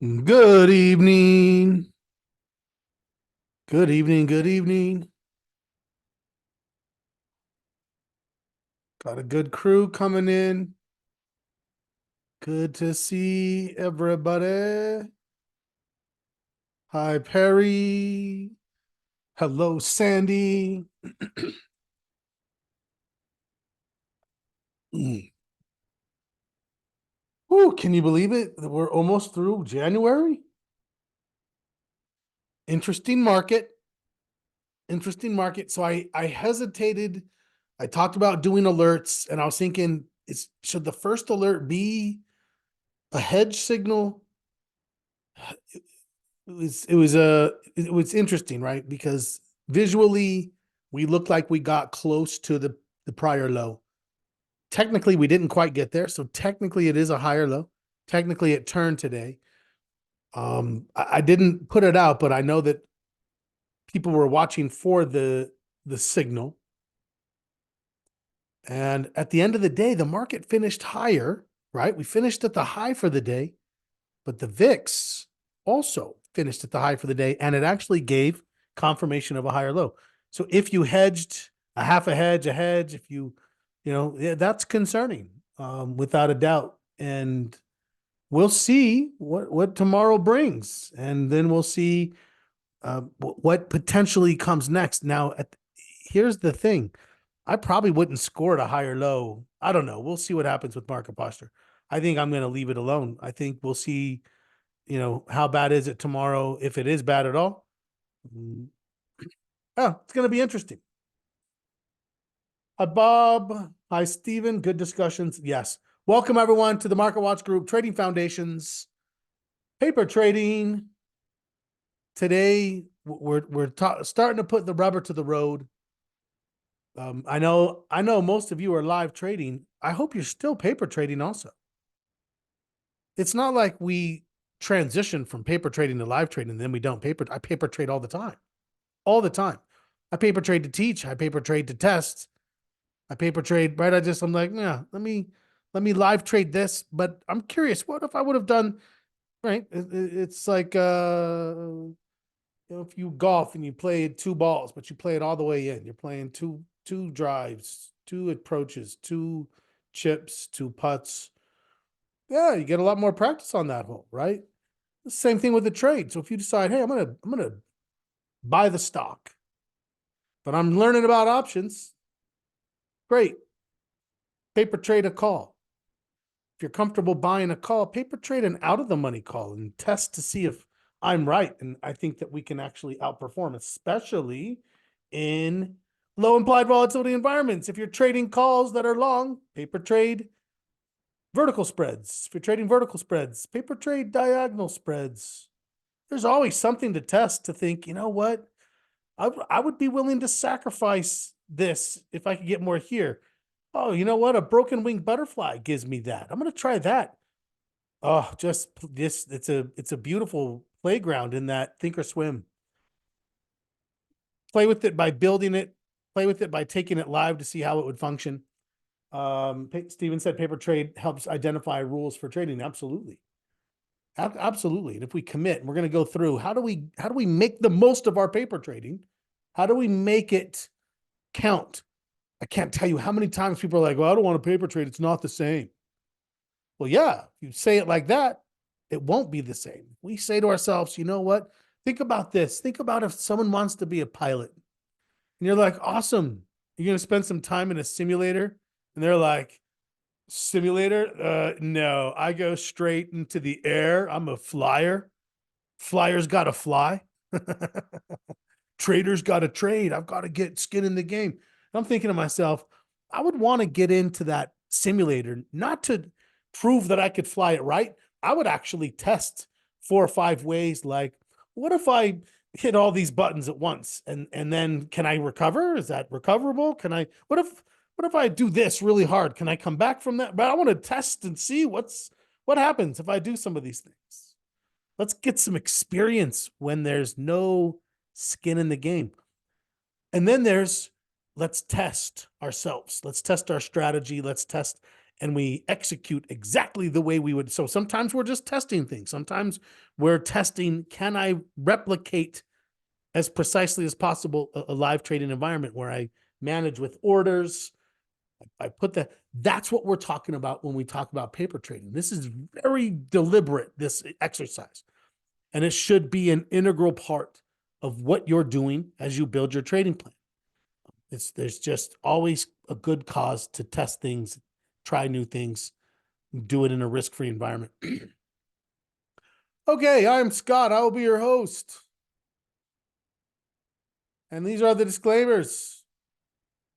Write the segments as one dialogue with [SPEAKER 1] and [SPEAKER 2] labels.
[SPEAKER 1] Good evening. Good evening. Good evening. Got a good crew coming in. Good to see everybody. Hi, Perry. Hello, Sandy. Ooh, can you believe it? We're almost through January. Interesting market. Interesting market. So I hesitated. I talked about doing alerts, and I was thinking, should the first alert be a hedge signal? It was interesting, right? Because visually we looked like we got close to the prior low. Technically, we didn't quite get there, so technically it is a higher low. Technically, it turned today. I didn't put it out, but I know that people were watching for the signal. And at the end of the day, the market finished higher, right? We finished at the high for the day, but the VIX also finished at the high for the day, and it actually gave confirmation of a higher low. So if you hedged a half a hedge, if yeah, that's concerning, without a doubt. And we'll see what tomorrow brings, and then we'll see what potentially comes next. Now, here's the thing: I probably wouldn't score at a higher low. I don't know. We'll see what happens with market posture. I think I'm going to leave it alone. I think we'll see, how bad is it tomorrow, if it is bad at all. Oh, it's going to be interesting. Hi, Bob. Hi, Stephen. Good discussions. Yes. Welcome, everyone, to the Market Watch Group Trading Foundations Paper Trading. Today, we're starting to put the rubber to the road. I know most of you are live trading. I hope you're still paper trading also. It's not like we transition from paper trading to live trading, and then we don't I paper trade all the time. All the time. I paper trade to teach. I paper trade to test. I paper trade, right? I'm like, yeah, let me live trade this. But I'm curious, what if I would have done, right? It's like, if you golf and you play two balls, but you play it all the way in, you're playing two drives, two approaches, two chips, two putts. Yeah, you get a lot more practice on that hole, right? The same thing with the trade. So if you decide, hey, I'm gonna buy the stock, but I'm learning about options, great. Paper trade a call. If you're comfortable buying a call, paper trade an out of the money call and test to see if I'm right. And I think that we can actually outperform, especially in low implied volatility environments. If you're trading calls that are long, paper trade vertical spreads. If you're trading vertical spreads, paper trade diagonal spreads. There's always something to test to think, you know what? I would be willing to sacrifice this if I could get more here. Oh, you know what? A broken wing butterfly gives me that. I'm going to try that. Oh, just this. It's a beautiful playground in that think or swim. Play with it by building it. Play with it by taking it live to see how it would function. Steven said paper trade helps identify rules for trading. Absolutely. Absolutely. And if we commit, and we're going to go through how do we make the most of our paper trading? How do we make it count? I can't tell you how many times people are like, well, I don't want a paper trade. It's not the same. Well, yeah, if you say it like that, it won't be the same. We say to ourselves, you know what? Think about this. Think about if someone wants to be a pilot and you're like, awesome. You're going to spend some time in a simulator. And they're like, simulator? No, I go straight into the air. I'm a flyer. Flyers got to fly. Traders got to trade. I've got to get skin in the game. And I'm thinking to myself, I would want to get into that simulator, not to prove that I could fly it right. I would actually test 4 or 5 ways. Like, what if I hit all these buttons at once, and then can I recover? Is that recoverable? What if I do this really hard? Can I come back from that? But I want to test and see what happens if I do some of these things. Let's get some experience when there's no skin in the game. And then let's test ourselves. Let's test our strategy. Let's test and we execute exactly the way we would. So sometimes we're just testing things. Sometimes we're testing, can I replicate as precisely as possible a live trading environment where I manage with orders? I put that's what we're talking about when we talk about paper trading. This is very deliberate, this exercise, and it should be an integral part of what you're doing as you build your trading plan. There's just always a good cause to test things, try new things, do it in a risk-free environment. Okay, I'm Scott. I will be your host. And these are the disclaimers.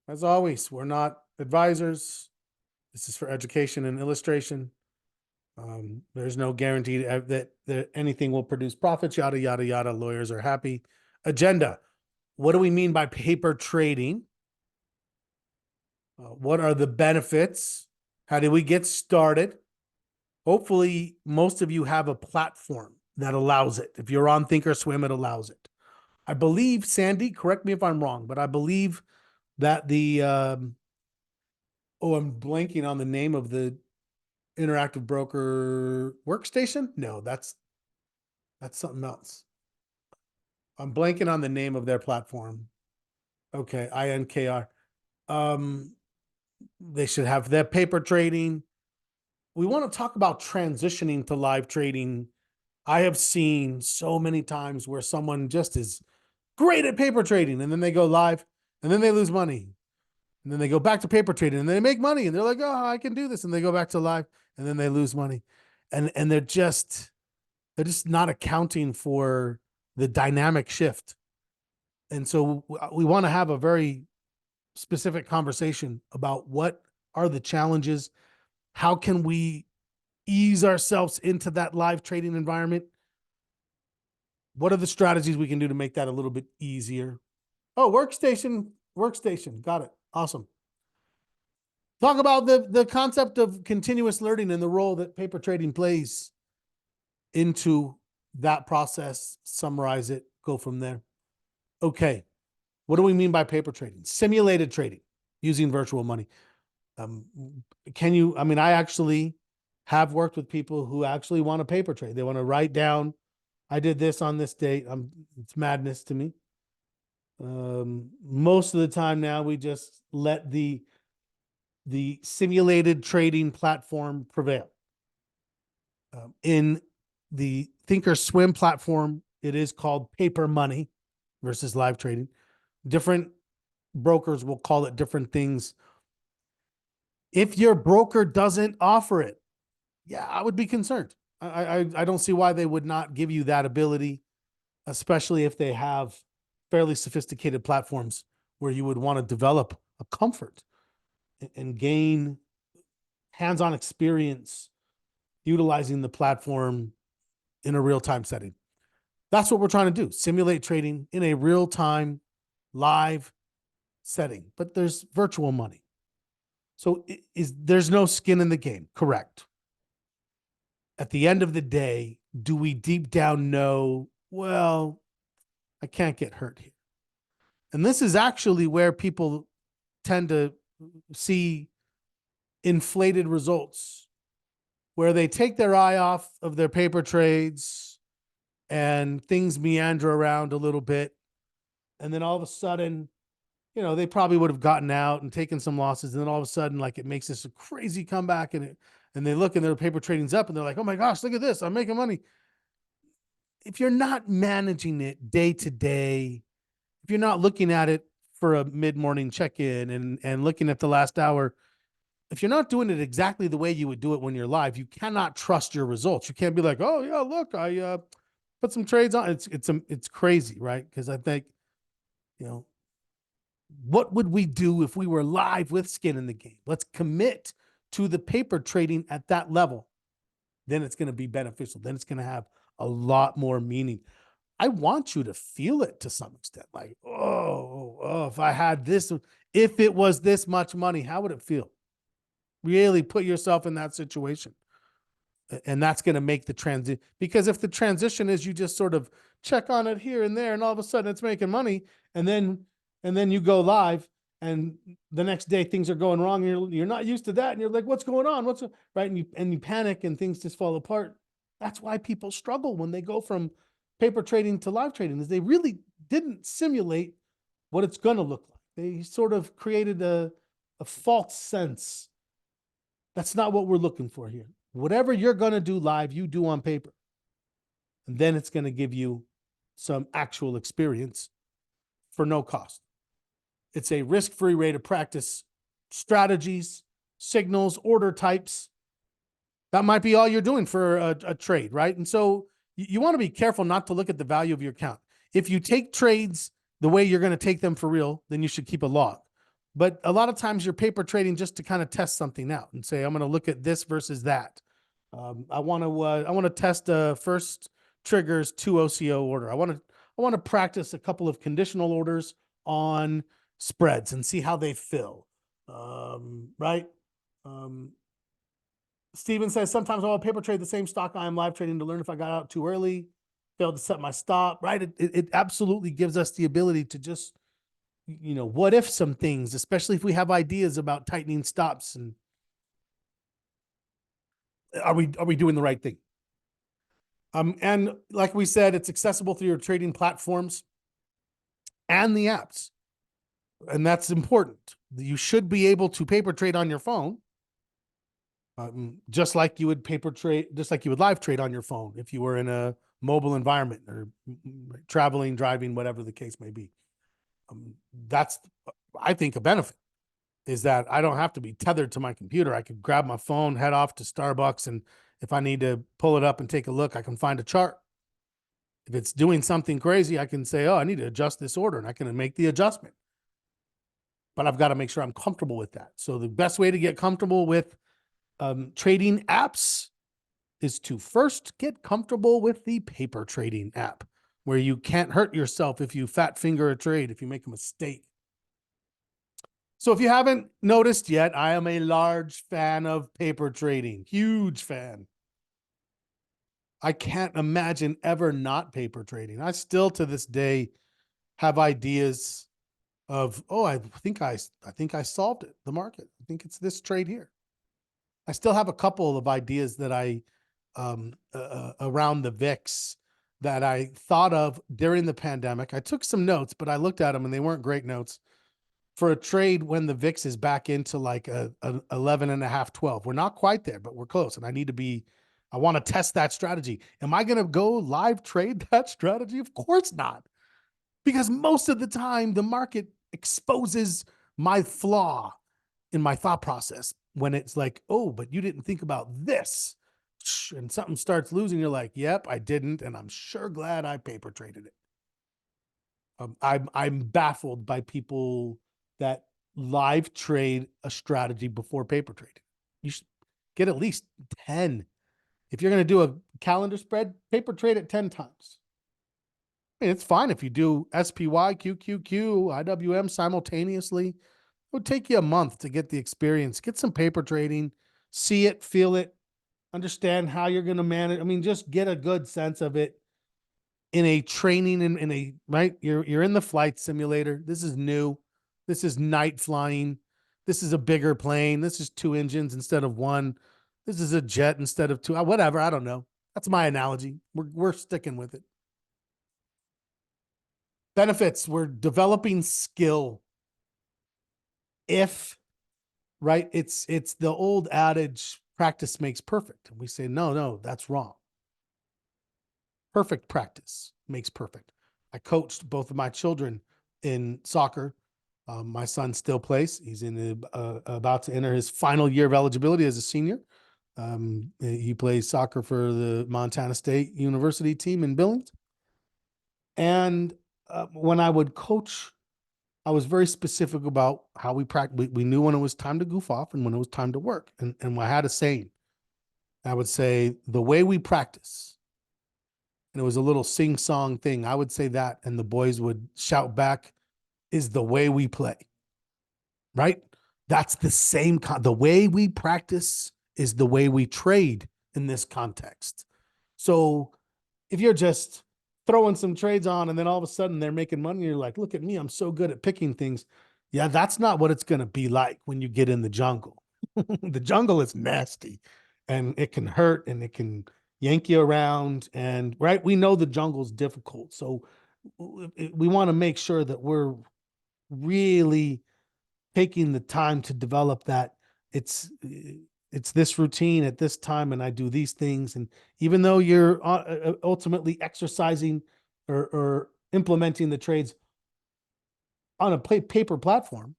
[SPEAKER 1] As always, we're not advisors. This is for education and illustration. There's no guarantee that anything will produce profits, yada, yada, yada. Lawyers are happy. Agenda. What do we mean by paper trading? What are the benefits? How did we get started? Hopefully, most of you have a platform that allows it. If you're on Thinkorswim, it allows it. I believe, Sandy, correct me if I'm wrong, but I believe that I'm blanking on the name of the interactive broker workstation. No, that's something else. I'm blanking on the name of their platform. Okay, INKR. They should have their paper trading. We want to talk about transitioning to live trading. I have seen so many times where someone just is great at paper trading and then they go live and then they lose money. And then they go back to paper trading and they make money and they're like, oh, I can do this. And they go back to live and then they lose money. And they're just not accounting for the dynamic shift. And so we want to have a very specific conversation about what are the challenges. How can we ease ourselves into that live trading environment? What are the strategies we can do to make that a little bit easier? Oh, workstation. Got it. Awesome. Talk about the concept of continuous learning and the role that paper trading plays into that process. Summarize it, go from there. Okay. What do we mean by paper trading? Simulated trading using virtual money. I actually have worked with people who actually want to paper trade. They want to write down, I did this on this date. It's madness to me. Most of the time now we just let the simulated trading platform prevail. In the Thinkorswim platform, it is called paper money versus live trading. Different brokers will call it different things. If your broker doesn't offer it, yeah, I would be concerned. I don't see why they would not give you that ability, especially if they have fairly sophisticated platforms where you would want to develop a comfort and gain hands-on experience utilizing the platform in a real-time setting. That's what we're trying to do, simulate trading in a real-time, live setting, but there's virtual money. So there's no skin in the game, correct? At the end of the day, do we deep down know, well, I can't get hurt here? And this is actually where people tend to see inflated results, where they take their eye off of their paper trades and things meander around a little bit. And then all of a sudden, they probably would have gotten out and taken some losses. And then all of a sudden, like, it makes this a crazy comeback and they look and their paper trading's up and they're like, oh my gosh, look at this. I'm making money. If you're not managing it day to day, if you're not looking at it for a mid-morning check-in and looking at the last hour, if you're not doing it exactly the way you would do it when you're live, you cannot trust your results. You can't be like, oh yeah, look, I put some trades on. It's crazy, right? Because I think, what would we do if we were live with skin in the game? Let's commit to the paper trading at that level. Then it's going to be beneficial. Then it's going to have a lot more meaning. I want you to feel it to some extent. Like, oh, if I had this, if it was this much money, how would it feel? Really put yourself in that situation. And that's going to make the transition. Because if the transition is you just sort of check on it here and there, and all of a sudden it's making money, and then you go live and the next day things are going wrong. And you're not used to that. And you're like, what's going on? Right? And you panic and things just fall apart. That's why people struggle when they go from paper trading to live trading, is they really didn't simulate what it's going to look like. They sort of created a false sense. That's not what we're looking for here. Whatever you're going to do live, you do on paper. And then it's going to give you some actual experience for no cost. It's a risk-free way to practice strategies, signals, order types. That might be all you're doing for a trade, right? And so you want to be careful not to look at the value of your account. If you take trades the way you're going to take them for real, then you should keep a log. But a lot of times you're paper trading just to kind of test something out and say, I'm going to look at this versus that. I want to test first triggers 2 OCO order. I want to practice a couple of conditional orders on spreads and see how they fill. Right? Steven says, sometimes I'll paper trade the same stock I am live trading to learn if I got out too early, failed to set my stop, right? It absolutely gives us the ability to just, what if some things, especially if we have ideas about tightening stops, and are we doing the right thing? And like we said, it's accessible through your trading platforms and the apps. And that's important. You should be able to paper trade on your phone. Just like you would paper trade, just like you would live trade on your phone if you were in a mobile environment or traveling, driving, whatever the case may be. That's, I think, a benefit, is that I don't have to be tethered to my computer. I could grab my phone, head off to Starbucks, and if I need to pull it up and take a look, I can find a chart. If it's doing something crazy, I can say, oh, I need to adjust this order, and I can make the adjustment. But I've got to make sure I'm comfortable with that. So the best way to get comfortable with trading apps is to first get comfortable with the paper trading app, where you can't hurt yourself if you fat finger a trade, if you make a mistake. So if you haven't noticed yet, I am a large fan of paper trading, huge fan. I can't imagine ever not paper trading. I still to this day have ideas of, oh, I think I solved it, the market. I think it's this trade here. I still have a couple of ideas that I around the VIX that I thought of during the pandemic. I took some notes, but I looked at them and they weren't great notes for a trade when the VIX is back into like a 11 and a half, 12. We're not quite there, but we're close. And I want to test that strategy. Am I going to go live trade that strategy? Of course not. Because most of the time the market exposes my flaw in my thought process when it's like, oh, but you didn't think about this, and something starts losing. You're like, yep, I didn't. And I'm sure glad I paper traded it. I'm baffled by people that live trade a strategy before paper trading. You should get at least 10. If you're going to do a calendar spread, paper trade it 10 times. I mean, it's fine if you do SPY, QQQ, IWM simultaneously. It would take you a month to get the experience, get some paper trading, see it, feel it, understand how you're going to manage. I mean, just get a good sense of it in a training, in a, right? You're in the flight simulator. This is new. This is night flying. This is a bigger plane. This is 2 engines instead of 1. This is a jet instead of 2. Whatever. I don't know. That's my analogy. We're sticking with it. Benefits. We're developing skill. If, right, it's the old adage, practice makes perfect. And we say, no, that's wrong. Perfect practice makes perfect. I coached both of my children in soccer. My son still plays. He's about to enter his final year of eligibility as a senior. He plays soccer for the Montana State University team in Billings. And when I would coach, I was very specific about how we practice. We knew when it was time to goof off and when it was time to work. And I had a saying. I would say, the way we practice, and it was a little sing-song thing. I would say that, and the boys would shout back, is the way we play, right? That's the same. The way we practice is the way we trade in this context. So if you're just throwing some trades on and then all of a sudden they're making money, you're like, look at me, I'm so good at picking things. Yeah, that's not what it's going to be like when you get in the jungle. The jungle is nasty and it can hurt and it can yank you around. And right, we know the jungle's difficult. So we want to make sure that we're really taking the time to develop that it's this routine at this time and I do these things. And even though you're ultimately exercising or implementing the trades on a paper platform,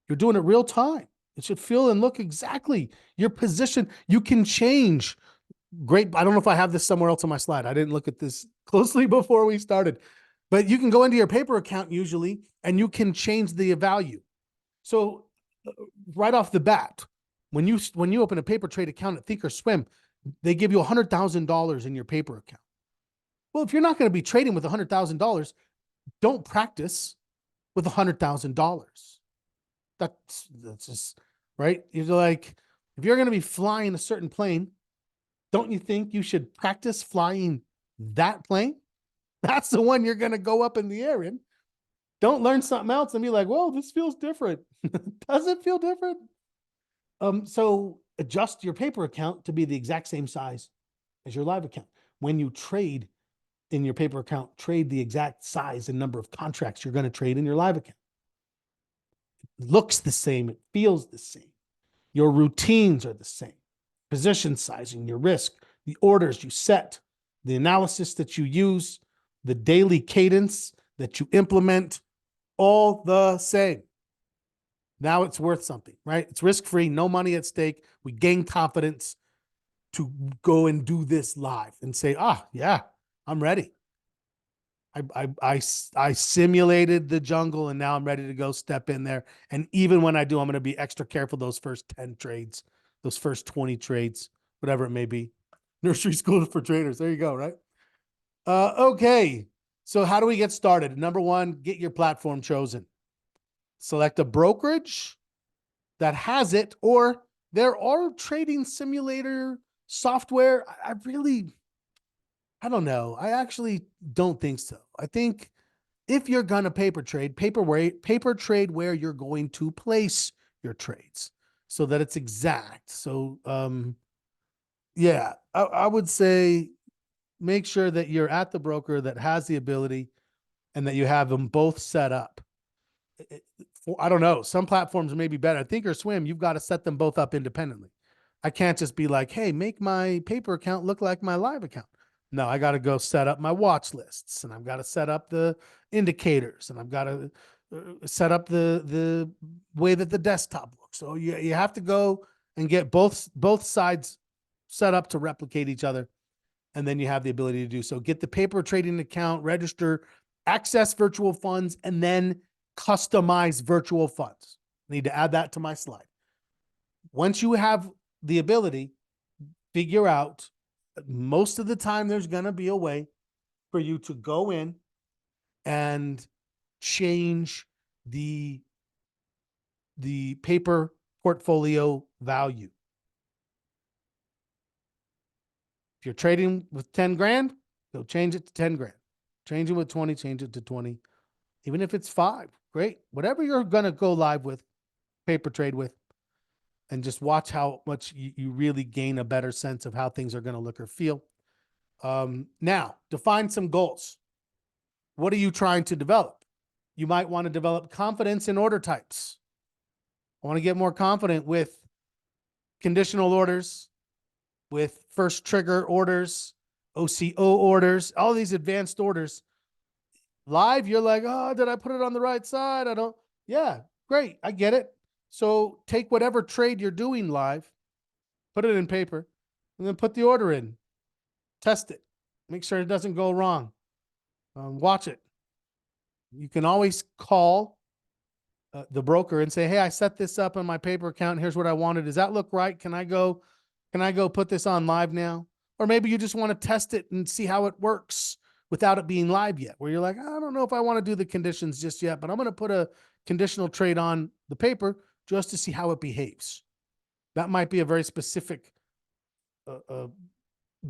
[SPEAKER 1] you're doing it real time. It should feel and look exactly your position. You can change. Great. I don't know if I have this somewhere else on my slide. I didn't look at this closely before we started, but you can go into your paper account usually and you can change the value. So right off the bat, when you open a paper trade account at Thinkorswim, they give you $100,000 in your paper account. Well, if you're not going to be trading with $100,000, don't practice with $100,000. That's just right. You're like, if you're going to be flying a certain plane, don't you think you should practice flying that plane? That's the one you're going to go up in the air in. Don't learn something else and be like, whoa, this feels different. Does it feel different? So adjust your paper account to be the exact same size as your live account. When you trade in your paper account, trade the exact size and number of contracts you're going to trade in your live account. It looks the same. It feels the same. Your routines are the same. Position sizing, your risk, the orders you set, the analysis that you use, the daily cadence that you implement, all the same. Now it's worth something, right? It's risk-free, no money at stake. We gain confidence to go and do this live and say, yeah, I'm ready. I simulated the jungle and now I'm ready to go step in there. And even when I do, I'm going to be extra careful those first 10 trades, those first 20 trades, whatever it may be. Nursery school for traders. There you go, right? Okay. So how do we get started? Number one, get your platform chosen. Select a brokerage that has it, or there are trading simulator software. I don't know. I actually don't think so. I think if you're going to paper trade where you're going to place your trades so that it's exact. So, yeah, I would say make sure that you're at the broker that has the ability and that you have them both set up. I don't know. Some platforms may be better. Thinkorswim, you've got to set them both up independently. I can't just be like, hey, make my paper account look like my live account. No, I got to go set up my watch lists and I've got to set up the indicators and I've got to set up the way that the desktop looks. So you have to go and get both sides set up to replicate each other. And then you have the ability to do so. Get the paper trading account, register, access virtual funds, and then customize virtual funds. I need to add that to my slide. Once you have the ability, figure out most of the time there's going to be a way for you to go in and change the paper portfolio value. If you're trading with 10 grand, go change it to 10 grand. Change it with 20, change it to 20. Even if it's 5, great. Whatever you're going to go live with, paper trade with, and just watch how much you really gain a better sense of how things are going to look or feel. Now, define some goals. What are you trying to develop? You might want to develop confidence in order types. I want to get more confident with conditional orders, with first trigger orders, OCO orders, all these advanced orders. Live, you're like, oh, did I put it on the right side? I don't. Yeah, great. I get it. So take whatever trade you're doing live, put it in paper, and then put the order in. Test it. Make sure it doesn't go wrong. Watch it. You can always call the broker and say, hey, I set this up on my paper account. Here's what I wanted. Does that look right? Can I go put this on live now? Or maybe you just want to test it and see how it works without it being live yet, where you're like, I don't know if I want to do the conditions just yet, but I'm going to put a conditional trade on the paper just to see how it behaves. That might be a very specific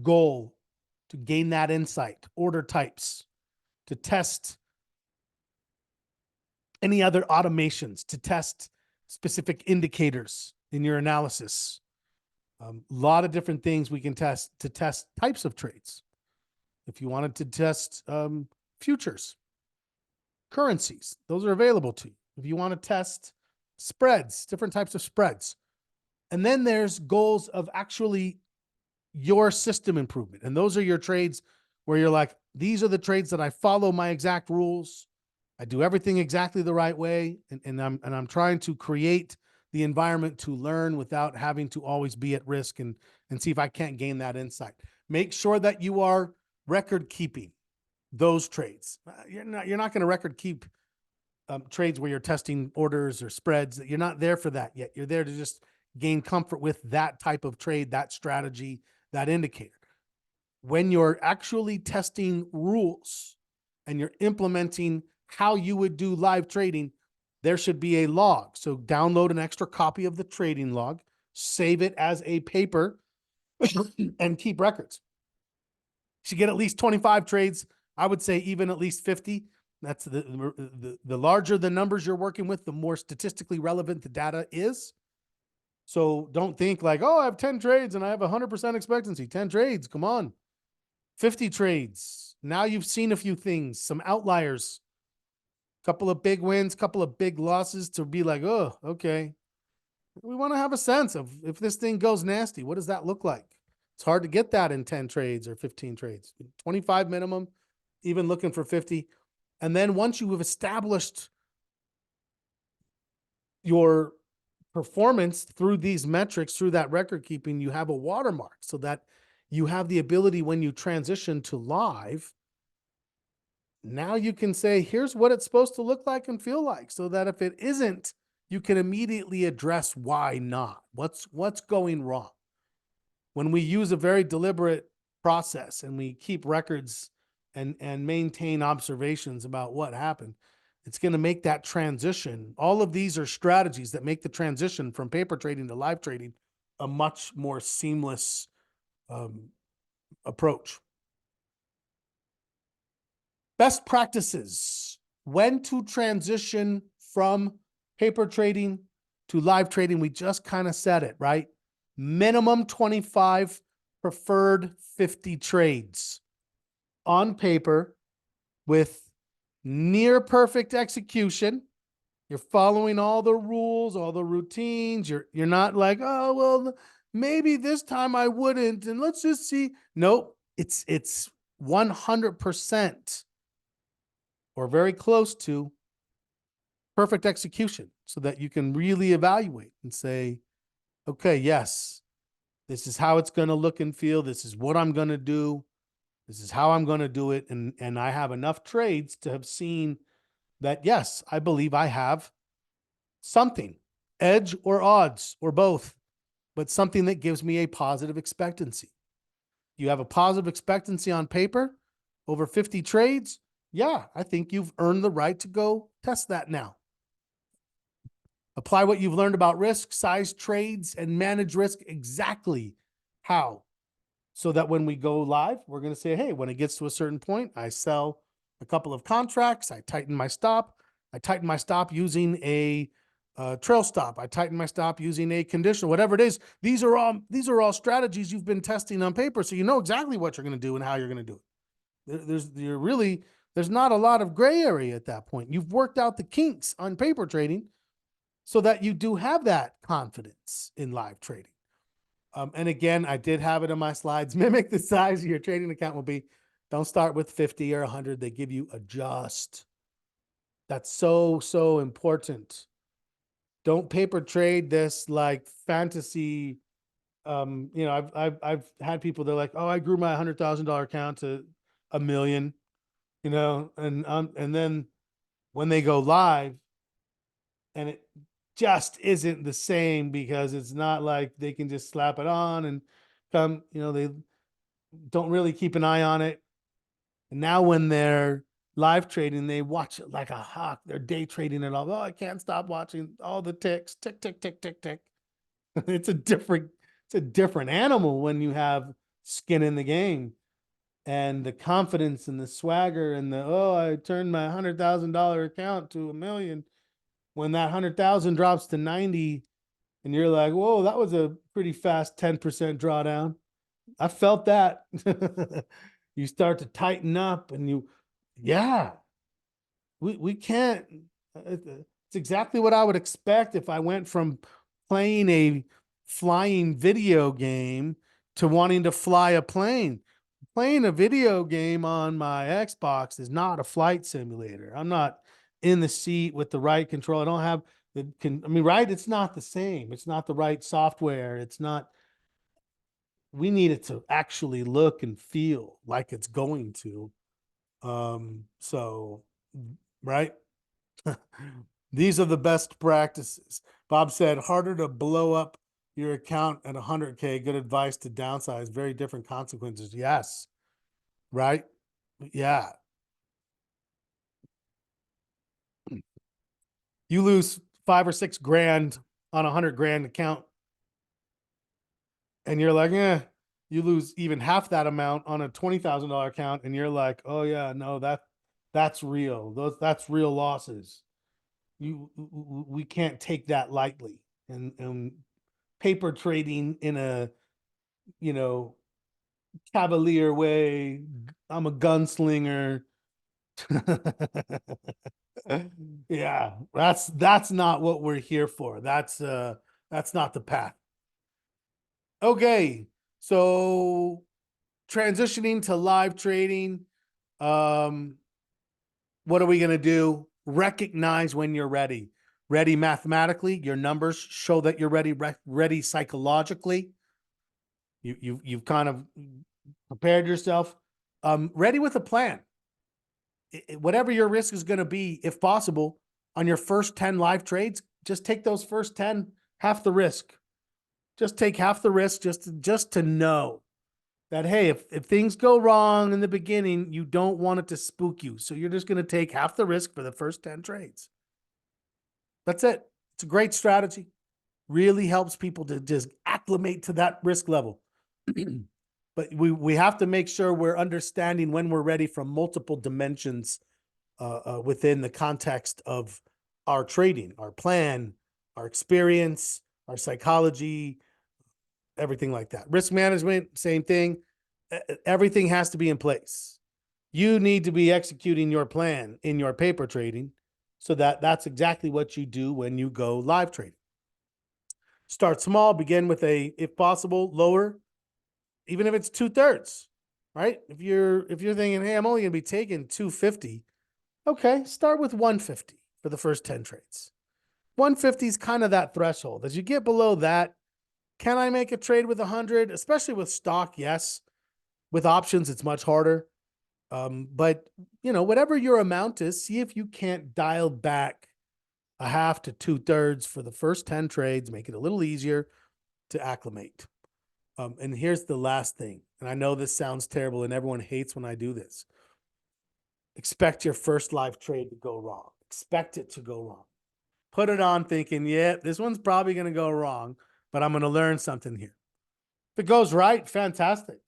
[SPEAKER 1] goal to gain that insight, order types, to test Any other automations to test specific indicators in your analysis? A lot of different things we can test to test types of trades. If you wanted to test futures, currencies, those are available to you. If you want to test spreads, different types of spreads. And then there's goals of actually your system improvement. And those are your trades where you're like, these are the trades that I follow my exact rules. I do everything exactly the right way. And I'm trying to create the environment to learn without having to always be at risk and see if I can't gain that insight. Make sure that you are record keeping those trades. You're not going to record keep trades where you're testing orders or spreads. You're not there for that yet. You're there to just gain comfort with that type of trade, that strategy, that indicator. When you're actually testing rules and you're implementing how you would do live trading, there should be a log. So download an extra copy of the trading log, save it as a paper, and keep records. You should get at least 25 trades. I would say even at least 50. That's the larger the numbers you're working with, the more statistically relevant the data is. So don't think like, oh, I have 10 trades and I have 100% expectancy. 10 trades, come on. 50 trades. Now you've seen a few things, some outliers, couple of big wins, couple of big losses to be like, oh, okay. We want to have a sense of if this thing goes nasty, what does that look like? It's hard to get that in 10 trades or 15 trades. 25 minimum, even looking for 50. And then once you have established your performance through these metrics, through that record keeping, you have a watermark so that you have the ability when you transition to live. Now you can say, here's what it's supposed to look like and feel like, so that if it isn't, you can immediately address why not. What's going wrong? When we use a very deliberate process and we keep records and maintain observations about what happened, it's going to make that transition. All of these are strategies that make the transition from paper trading to live trading a much more seamless approach. Best practices, when to transition from paper trading to live trading. We just kind of said it, right? Minimum 25, preferred 50 trades on paper with near perfect execution. You're following all the rules, all the routines. You're not like, oh, well, maybe this time I wouldn't, and let's just see. Nope, it's 100% or very close to perfect execution, so that you can really evaluate and say, okay, yes, this is how it's going to look and feel. This is what I'm going to do. This is how I'm going to do it. And I have enough trades to have seen that, yes, I believe I have something, edge or odds or both, but something that gives me a positive expectancy. You have a positive expectancy on paper, over 50 trades. Yeah, I think you've earned the right to go test that now. Apply what you've learned about risk, size trades, and manage risk exactly how. So that when we go live, we're going to say, hey, when it gets to a certain point, I sell a couple of contracts. I tighten my stop. I tighten my stop using a trail stop. I tighten my stop using a conditional, whatever it is. These are all strategies you've been testing on paper, so you know exactly what you're going to do and how you're going to do it. There's not a lot of gray area at that point. You've worked out the kinks on paper trading so that you do have that confidence in live trading. And again, I did have it in my slides. Mimic the size of your trading account will be. Don't start with 50 or 100. They give you adjust. That's so important. Don't paper trade this like fantasy. I've had people, they're like, oh, I grew my $100,000 account to $1 million, and then when they go live and it just isn't the same, because it's not like they can just slap it on and come, they don't really keep an eye on it. And now when they're live trading, they watch it like a hawk. They're day trading it all. Oh, I can't stop watching all the ticks, tick, tick, tick, tick, tick. It's a different animal when you have skin in the game. and the confidence and the swagger and the, oh, I turned my $100,000 account to $1 million. When that 100,000 drops to 90 and you're like, whoa, that was a pretty fast 10% drawdown. I felt that. You start to tighten up and yeah, we can't. It's exactly what I would expect if I went from playing a flying video game to wanting to fly a plane. Playing a video game on my Xbox is not a flight simulator. I'm not in the seat with the right control. I don't have right? It's not the same. It's not the right software. It's not, we need it to actually look and feel like it's going to. So, right. These are the best practices. Bob said, harder to blow up your account at 100K. Good advice to downsize. Very different consequences. Yes. Right. Yeah. You lose 5 or 6 grand on $100,000 account, and you're like, you lose even half that amount on a $20,000 account, and you're like, oh yeah, no, that's real. That's real losses. We can't take that lightly. And paper trading in a, you know, cavalier way. I'm a gunslinger. Yeah, that's not what we're here for. That's not the path. Okay, so transitioning to live trading, um, what are we going to do? Recognize when you're ready. Ready mathematically, your numbers show that you're ready. Ready psychologically, you've kind of prepared yourself. Ready with a plan. Whatever your risk is going to be, if possible, on your first 10 live trades, just take those first 10, half the risk. Just take half the risk just to know that, hey, if things go wrong in the beginning, you don't want it to spook you. So you're just going to take half the risk for the first 10 trades. That's it. It's a great strategy. Really helps people to just acclimate to that risk level. But we have to make sure we're understanding when we're ready from multiple dimensions within the context of our trading, our plan, our experience, our psychology, everything like that. Risk management, same thing. Everything has to be in place. You need to be executing your plan in your paper trading so that that's exactly what you do when you go live trading. Start small, begin with a, if possible, lower, even if it's 2/3, right? If you're thinking, hey, I'm only going to be taking 250, okay, start with 150 for the first 10 trades. 150 is kind of that threshold. As you get below that, can I make a trade with 100? Especially with stock, yes. With options, it's much harder. But, whatever your amount is, see if you can't dial back a half to 2/3 for the first 10 trades, make it a little easier to acclimate. And here's the last thing. And I know this sounds terrible and everyone hates when I do this. Expect your first live trade to go wrong. Expect it to go wrong. Put it on thinking, yeah, this one's probably going to go wrong, but I'm going to learn something here. If it goes right, fantastic.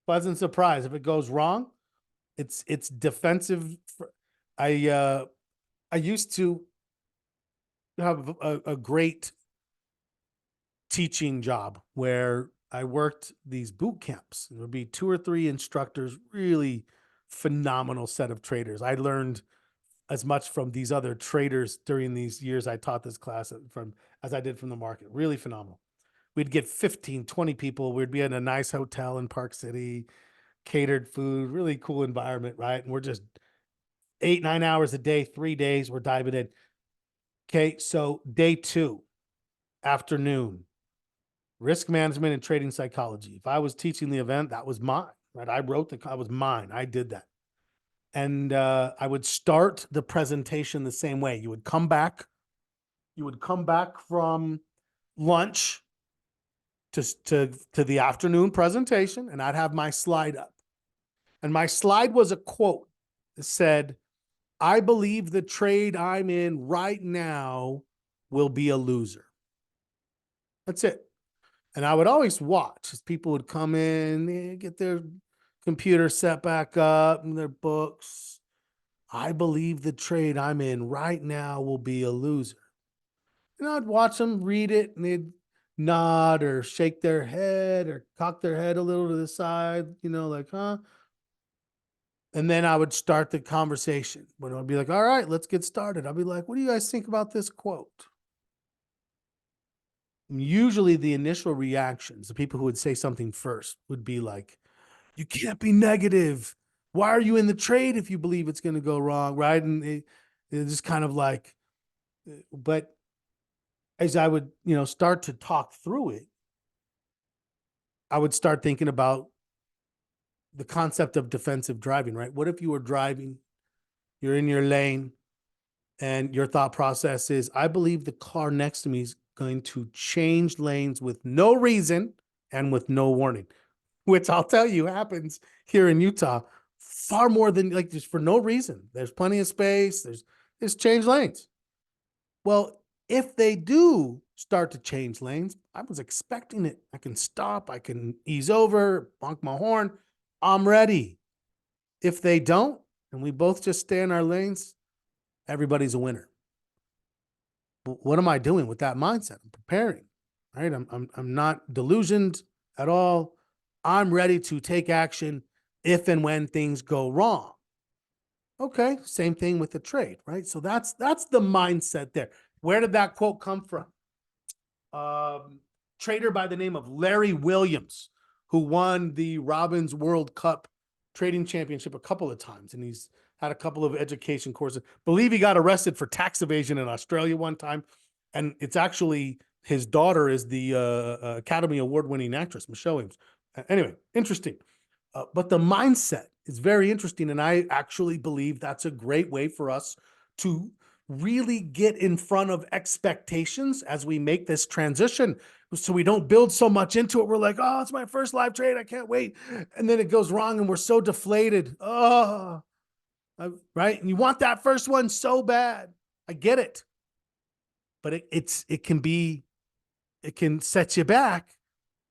[SPEAKER 1] Pleasant surprise. If it goes wrong, it's defensive. I used to have a great teaching job where I worked these boot camps. There would be 2 or 3 instructors, really phenomenal set of traders. I learned as much from these other traders during these years I taught this class as I did from the market. Really phenomenal. We'd get 15, 20 people. We'd be in a nice hotel in Park City, catered food, really cool environment, right? And we're just 8, 9 hours a day, 3 days, we're diving in. Okay, so day 2, afternoon, risk management and trading psychology. If I was teaching the event, that was mine, right? I wrote that was mine. I did that. And I would start the presentation the same way. You would come back from lunch to the afternoon presentation, and I'd have my slide up. And my slide was a quote that said, I believe the trade I'm in right now will be a loser. That's it. And I would always watch as people would come in, get their computer set back up in their books. I believe the trade I'm in right now will be a loser. And I'd watch them read it and they'd nod or shake their head or cock their head a little to the side, like, huh? And then I would start the conversation when I'd be like, all right, let's get started. I'll be like, what do you guys think about this quote? And usually the initial reactions, the people who would say something first would be like, you can't be negative. Why are you in the trade if you believe it's going to go wrong? Right. And it's just kind of like, but as I would, start to talk through it, I would start thinking about the concept of defensive driving, right? What if you were driving, you're in your lane, and your thought process is, I believe the car next to me is going to change lanes with no reason and with no warning, which I'll tell you happens here in Utah far more than like just for no reason. There's plenty of space. There's change lanes. Well, if they do start to change lanes, I was expecting it. I can stop, I can ease over, honk my horn. I'm ready. If they don't, and we both just stay in our lanes, everybody's a winner. But what am I doing with that mindset? I'm preparing, right? I'm not delusioned at all. I'm ready to take action if and when things go wrong. Okay, same thing with the trade, right? So that's the mindset there. Where did that quote come from? Trader by the name of Larry Williams, who won the Robbins World Cup trading championship a couple of times, and he's had a couple of education courses. Believe he got arrested for tax evasion in Australia one time, and it's actually his daughter is the Academy Award-winning actress, Michelle Williams. Anyway, interesting. But the mindset is very interesting, and I actually believe that's a great way for us to really get in front of expectations as we make this transition, so we don't build so much into it. We're like, oh, it's my first live trade, I can't wait. And then it goes wrong and we're so deflated. Oh, right. And you want that first one so bad. I get it. But it can set you back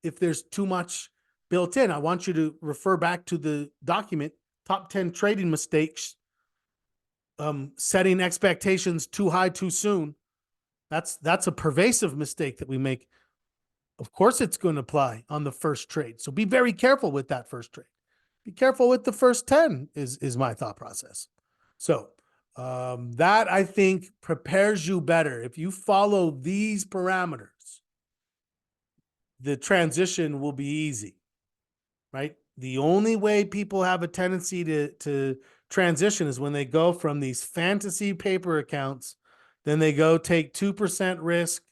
[SPEAKER 1] if there's too much built in. I want you to refer back to the document, top 10 trading mistakes, setting expectations too high too soon. That's a pervasive mistake that we make. Of course, it's going to apply on the first trade. So be very careful with that first trade. Be careful with the first 10 is my thought process. So that, I think, prepares you better. If you follow these parameters, the transition will be easy, right? The only way people have a tendency to transition is when they go from these fantasy paper accounts, then they go take 2% risk,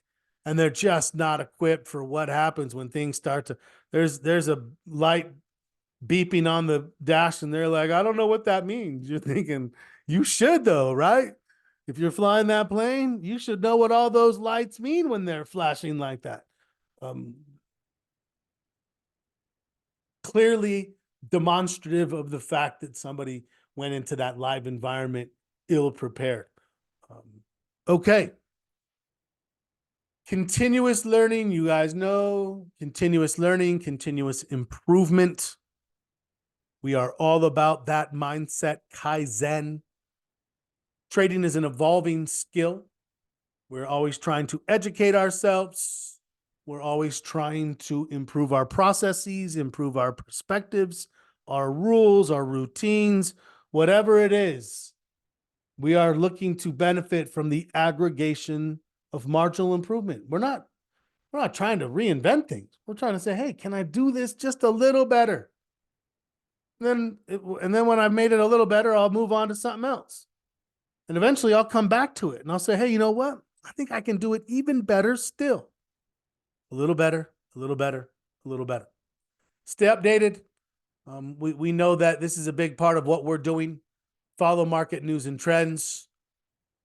[SPEAKER 1] and they're just not equipped for what happens when things start to, there's a light beeping on the dash and they're like, I don't know what that means. You're thinking, you should though, right? If you're flying that plane, you should know what all those lights mean when they're flashing like that. Clearly demonstrative of the fact that somebody went into that live environment ill prepared. Okay. Continuous learning, you guys know, continuous learning, continuous improvement. We are all about that mindset, Kaizen. Trading is an evolving skill. We're always trying to educate ourselves. We're always trying to improve our processes, improve our perspectives, our rules, our routines, whatever it is. We are looking to benefit from the aggregation of marginal improvement. We're not trying to reinvent things. We're trying to say, hey, can I do this just a little better? And then when I've made it a little better, I'll move on to something else. And eventually I'll come back to it and I'll say, hey, you know what? I think I can do it even better still. A little better, a little better, a little better. Stay updated. We know that this is a big part of what we're doing. Follow market news and trends.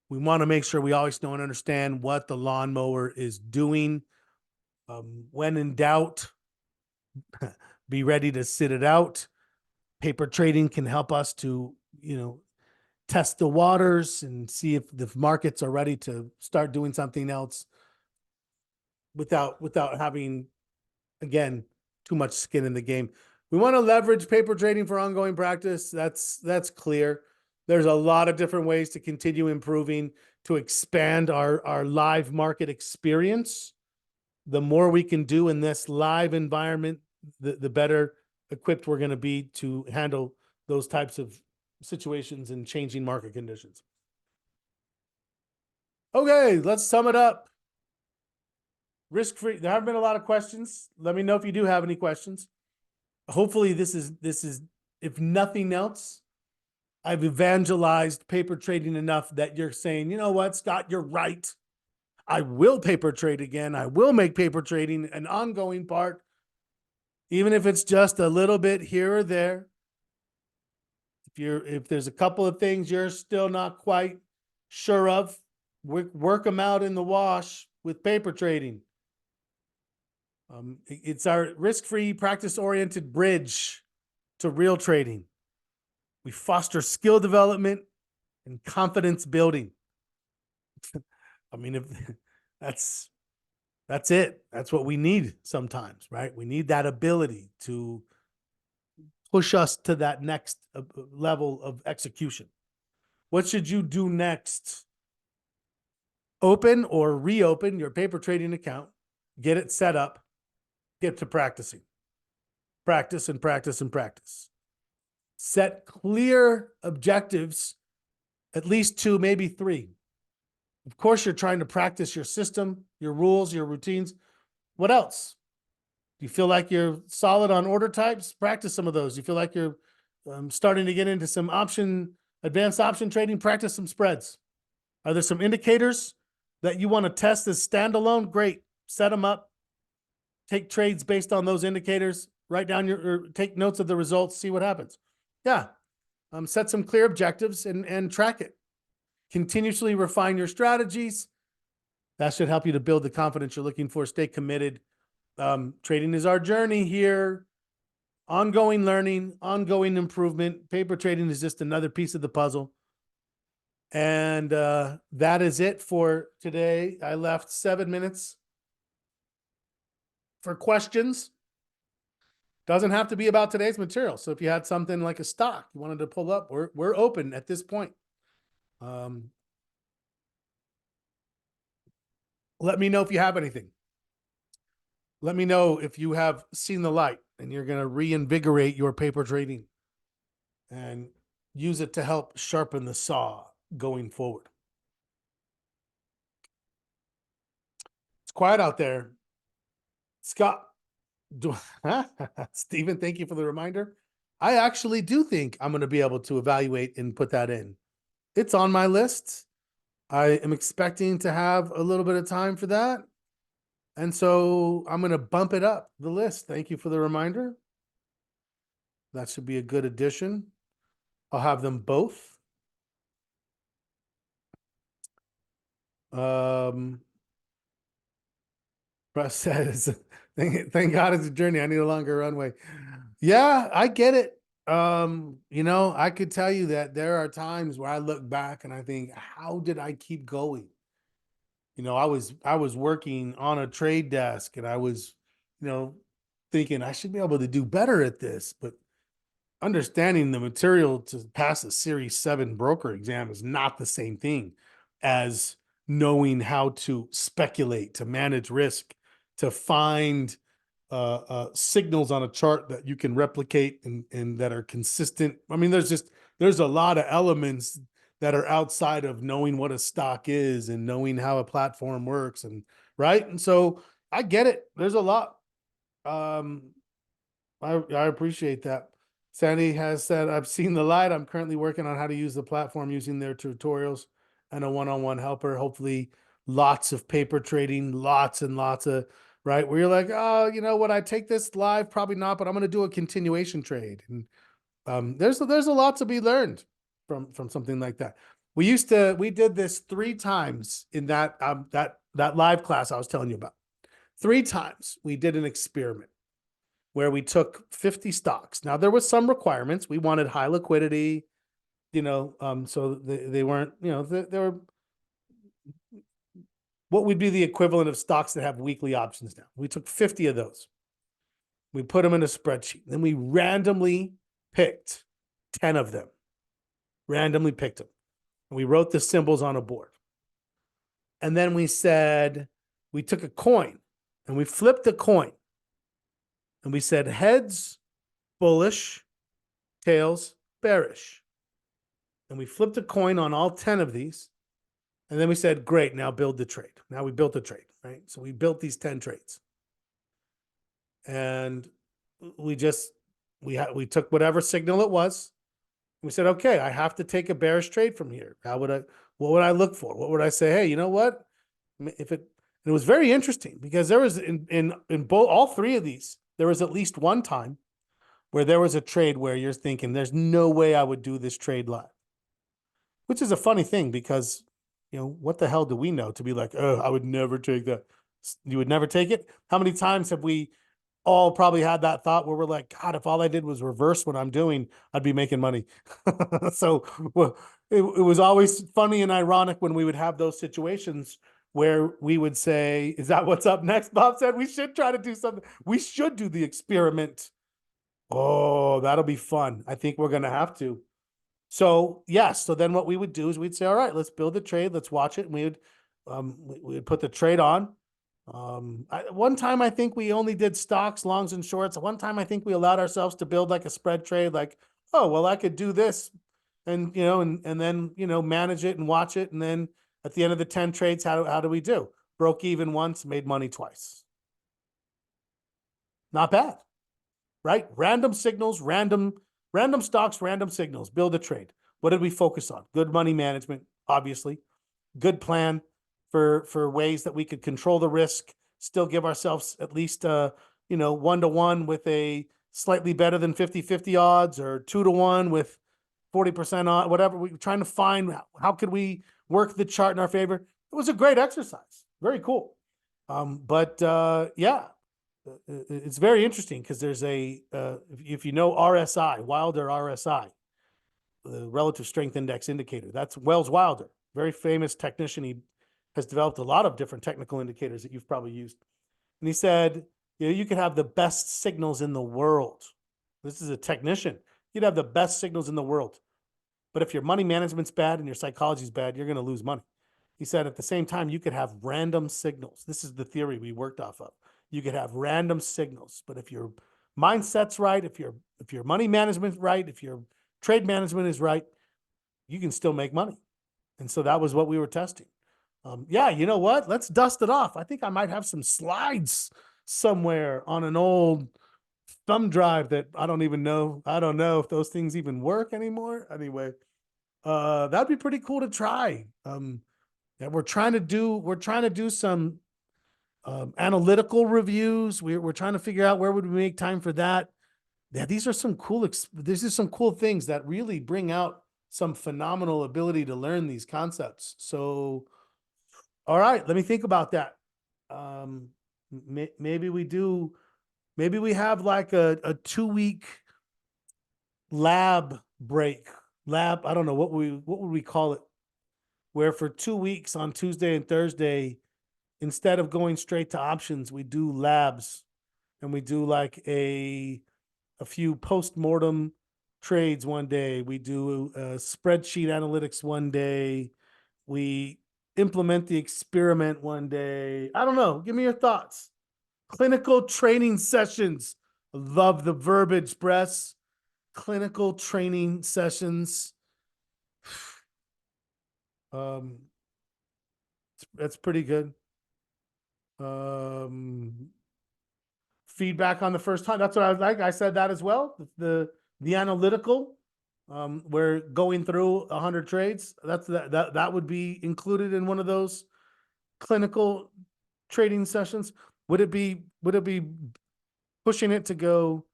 [SPEAKER 1] We want to make sure we always know and understand what the lawnmower is doing. When in doubt, be ready to sit it out. Paper trading can help us to, test the waters and see if the markets are ready to start doing something else without having, again, too much skin in the game. We want to leverage paper trading for ongoing practice. That's clear. There's a lot of different ways to continue improving, to expand our live market experience. The more we can do in this live environment, the better equipped we're going to be to handle those types of situations and changing market conditions. Okay, let's sum it up. Risk-free. There haven't been a lot of questions. Let me know if you do have any questions. Hopefully this is, if nothing else, I've evangelized paper trading enough that you're saying, you know what, Scott, you're right. I will paper trade again. I will make paper trading an ongoing part, even if it's just a little bit here or there. If there's a couple of things you're still not quite sure of, work them out in the wash with paper trading. It's our risk-free, practice-oriented bridge to real trading. We foster skill development and confidence building. I mean, if that's it. That's what we need sometimes, right? We need that ability to push us to that next level of execution. What should you do next? Open or reopen your paper trading account, get it set up, get to practicing. Practice and practice and practice. Set clear objectives, at least 2, maybe 3. Of course, you're trying to practice your system, your rules, your routines. What else? Do you feel like you're solid on order types? Practice some of those. You feel like you're starting to get into some advanced option trading? Practice some spreads. Are there some indicators that you want to test as standalone? Great. Set them up. Take trades based on those indicators. Write down or take notes of the results. See what happens. Yeah. Set some clear objectives and track it. Continuously refine your strategies. That should help you to build the confidence you're looking for. Stay committed. Trading is our journey here. Ongoing learning, ongoing improvement. Paper trading is just another piece of the puzzle. And that is it for today. I left 7 minutes for questions. Doesn't have to be about today's material. So if you had something like a stock you wanted to pull up, we're open at this point. Let me know if you have anything. Let me know if you have seen the light and you're going to reinvigorate your paper trading and use it to help sharpen the saw going forward. It's quiet out there. Scott, Stephen, thank you for the reminder. I actually do think I'm going to be able to evaluate and put that in. It's on my list. I am expecting to have a little bit of time for that. And so I'm going to bump it up the list. Thank you for the reminder. That should be a good addition. I'll have them both. Russ says, thank God it's a journey. I need a longer runway. Yeah, I get it. You know, I could tell you that there are times where I look back and I think, how did I keep going? You know, I was working on a trade desk and I was, you know, thinking I should be able to do better at this, but understanding the material to pass a Series 7 broker exam is not the same thing as knowing how to speculate, to manage risk, to find signals on a chart that you can replicate and that are consistent. I mean, there's a lot of elements that are outside of knowing what a stock is and knowing how a platform works, and right. And so I get it. There's a lot. I appreciate that. Sandy has said, I've seen the light. I'm currently working on how to use the platform using their tutorials and a one-on-one helper. Hopefully lots of paper trading, lots and lots of, right? Where you're like, oh, you know, would I take this live? Probably not, but I'm going to do a continuation trade. And there's a lot to be learned from something like that. We did this 3 times in that live class I was telling you about. 3 times we did an experiment where we took 50 stocks. Now there was some requirements. We wanted high liquidity, you know, so they weren't, you know, they were what would be the equivalent of stocks that have weekly options now. We took 50 of those. We put them in a spreadsheet. Then we randomly picked 10 of them. Randomly picked them. And we wrote the symbols on a board. And then we said, we took a coin and we flipped the coin. And we said heads, bullish, tails, bearish. And we flipped a coin on all 10 of these. And then we said, great, now build the trade. Now we built the trade, right? So we built these 10 trades. And we took whatever signal it was. We said, okay, I have to take a bearish trade from here. What would I look for? What would I say? Hey, you know what? It was very interesting because there was in both all three of these, there was at least one time where there was a trade where you're thinking, there's no way I would do this trade live. Which is a funny thing because, what the hell do we know to be like, oh, I would never take that. You would never take it? How many times have we all probably had that thought where we're like, God, if all I did was reverse what I'm doing, I'd be making money. So it was always funny and ironic when we would have those situations where we would say, is that what's up next? Bob said, we should try to do something. We should do the experiment. Oh, that'll be fun. I think we're going to have to. So yes. So then what we would do is we'd say, all right, let's build the trade. Let's watch it. And we would put the trade on. One time I think we only did stocks, longs, and shorts. One time I think we allowed ourselves to build like a spread trade, like, oh, well, I could do this and, and then, manage it and watch it. And then at the end of the 10 trades, how do we do? Broke even once, made money twice. Not bad, right? Random signals, random stocks, random signals, build a trade. What did we focus on? Good money management, obviously. Good plan for ways that we could control the risk, still give ourselves at least, 1-to-1 with a slightly better than 50-50 odds, or 2-to-1 with 40% on, whatever. We were trying to find how could we work the chart in our favor. It was a great exercise. Very cool. Yeah, it's very interesting because there's if you know RSI, Wilder RSI, the relative strength index indicator, that's Wells Wilder, very famous technician. He has developed a lot of different technical indicators that you've probably used. And he said, you could have the best signals in the world. This is a technician. You'd have the best signals in the world. But if your money management's bad and your psychology's bad, you're going to lose money. He said at the same time, you could have random signals. This is the theory we worked off of. You could have random signals, but if your mindset's right, if your money management's right, if your trade management is right, you can still make money. And so that was what we were testing. Yeah, you know what? Let's dust it off. I think I might have some slides somewhere on an old thumb drive that I don't even know. I don't know if those things even work anymore. Anyway, that'd be pretty cool to try. Yeah, we're trying to do some analytical reviews. We're trying to figure out where would we make time for that. Yeah, these are some cool things that really bring out some phenomenal ability to learn these concepts. So, all right, let me think about that. Maybe we have like a 2-week lab break. I don't know what would we call it, where for 2 weeks on Tuesday and Thursday, instead of going straight to options, we do labs, and we do like a few post-mortem trades one day. We do a spreadsheet analytics one day. We implement the experiment one day. I don't know. Give me your thoughts. Clinical training sessions. Love the verbiage, Bress. Clinical training sessions. That's pretty good. Feedback on the first time. That's what I was like. I said that as well. The analytical, we're going through 100 trades. That would be included in one of those clinical trading sessions. Would it be pushing it to go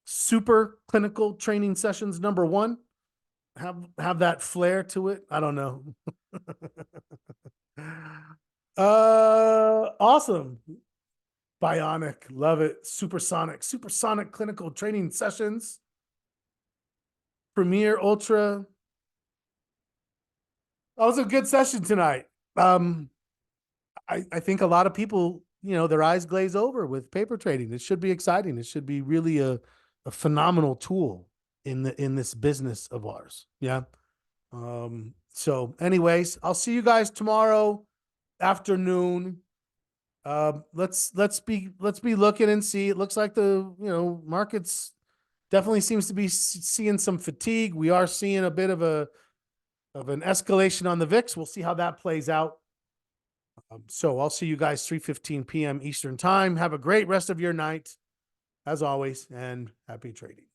[SPEAKER 1] super clinical training sessions number 1? Have that flair to it. I don't know. Awesome. Bionic, love it. Supersonic clinical training sessions. Premier Ultra. That was a good session tonight. I think a lot of people their eyes glaze over with paper trading. It should be exciting. It should be really a phenomenal tool in this business of ours. Yeah. So anyways, I'll see you guys tomorrow afternoon. Let's be looking and see. It looks like the markets definitely seems to be seeing some fatigue. We are seeing a bit of an escalation on the VIX. We'll see how that plays out. So I'll see you guys 3:15 p.m. Eastern time. Have a great rest of your night, as always, and happy trading.